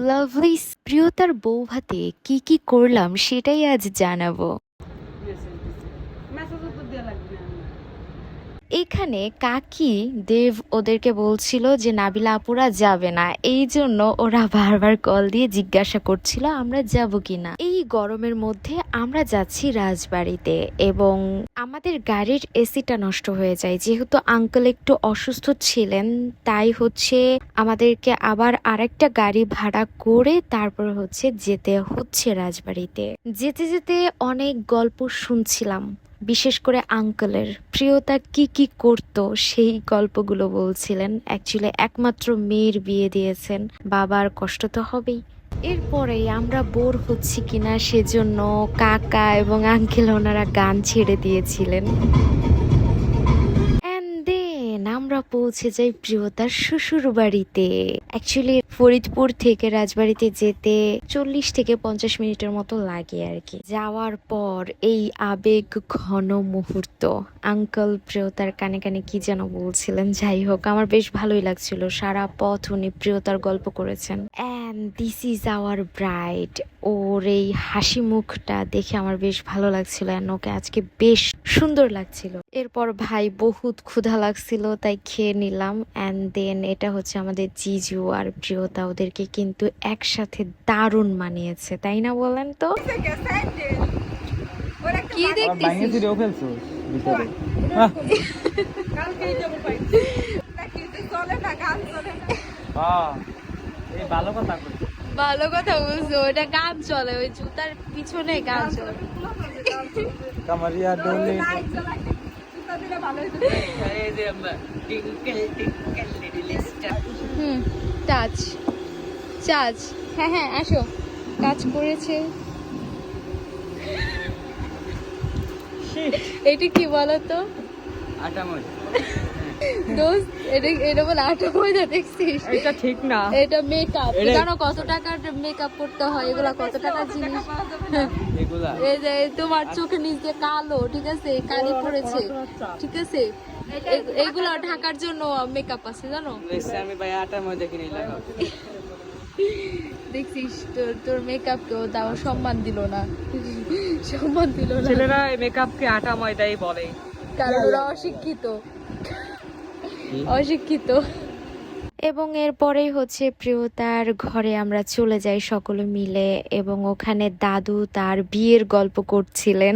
Lovely প্রিয়তার বউ ভাতে কি কি করলাম সেটাই আজ জানাবো। এখানে কাকি দেব ওদেরকে বলছিল যে নাবিলা আপুরা যাবে না, এই জন্য ওরা বারবার কল দিয়ে জিজ্ঞাসা করছিল আমরা যাব কিনা। এই গরমের মধ্যে আমরা যাচ্ছি রাজবাড়িতে এবং আমাদের গাড়ির এসিটা নষ্ট হয়ে যায়, যেহেতু আঙ্কেল একটু অসুস্থ ছিলেন তাই হচ্ছে আমাদেরকে আবার আরেকটা গাড়ি ভাড়া করে তারপর হচ্ছে যেতে হচ্ছে রাজবাড়িতে। যেতে যেতে অনেক গল্প শুনছিলাম, বিশেষ করে আঙ্কেলের প্রিয়তা কি কি করতো সেই গল্পগুলো বলছিলেন। অ্যাকচুয়ালি একমাত্র মেয়ের বিয়ে দিয়েছেন, বাবার কষ্ট তো হবেই। এরপরেই আমরা বোর হচ্ছি কিনা সেজন্য কাকা এবং আঙ্কেল ওনারা গান ছেড়ে দিয়েছিলেন। আমরা পৌঁছে যাই প্রিয়তার শ্বশুর বাড়িতে। অ্যাকচুয়ালি ফরিদপুর থেকে রাজবাড়িতে যেতে 40 থেকে 50 মিনিটের মতো লাগে আর কি। যাওয়ার পর এই আবেগ ঘন মুহূর্ত, আঙ্কেল প্রিয়তার কানে কানে কি যেন বলছিলেন, যাই হোক আমার বেশ ভালোই লাগছিল। সারা পথ উনি প্রিয়তার গল্প করেছেন। And this is our bride. ওর এই হাসি মুখটা দেখে আমার বেশ ভালো লাগছিল, অ্যান্ড ওকে আজকে বেশ সুন্দর লাগছিল। এরপর ভাই বহুত ক্ষুধা লাগছিল তাই খেয়ে নিলাম। অ্যান্ড দেন এটা হচ্ছে আমাদের জিজু আর প্রিয়তা, ওদেরকে কিন্তু একসাথে দারুণ মানিয়েছে, তাই না বলেন তো? কি ভালো কথা বুঝছো, ওটা গান চলে, ওই জুতার পিছনে গান চলে। টাচ চার্জ, হ্যাঁ হ্যাঁ আসো, কাজ করেছে। এটা কি বলতো? আটা ময়দা। দোস্ত এটা বলে আটা ময়দা, দেখছিস? এটা ঠিক না, এটা মেকআপ। জানো কত টাকার মেকআপ করতে হয়? এগুলা কত টাকার জিনিস। এই যে তোমার চোখের নিচে কালো, ঠিক আছে, কালি পড়েছে, ঠিক আছে, এগুলো ঢাকার জন্য মেকআপ আছে, জানো? আমি ভাই আটা ময়দা কিনে লাগাও। দেখছিস তোর মেকআপ কেও দাও সম্মান দিল না, সম্মান দিল না। ছেলেরা মেকআপ কে আটা ময়দাই বলে, কারণ ওরা অশিক্ষিত। এবং এরপরেই হচ্ছে প্রিয়তার ঘরে আমরা চলে যাই সকলে মিলে, এবং ওখানে দাদু তার বিয়ের গল্প করছিলেন।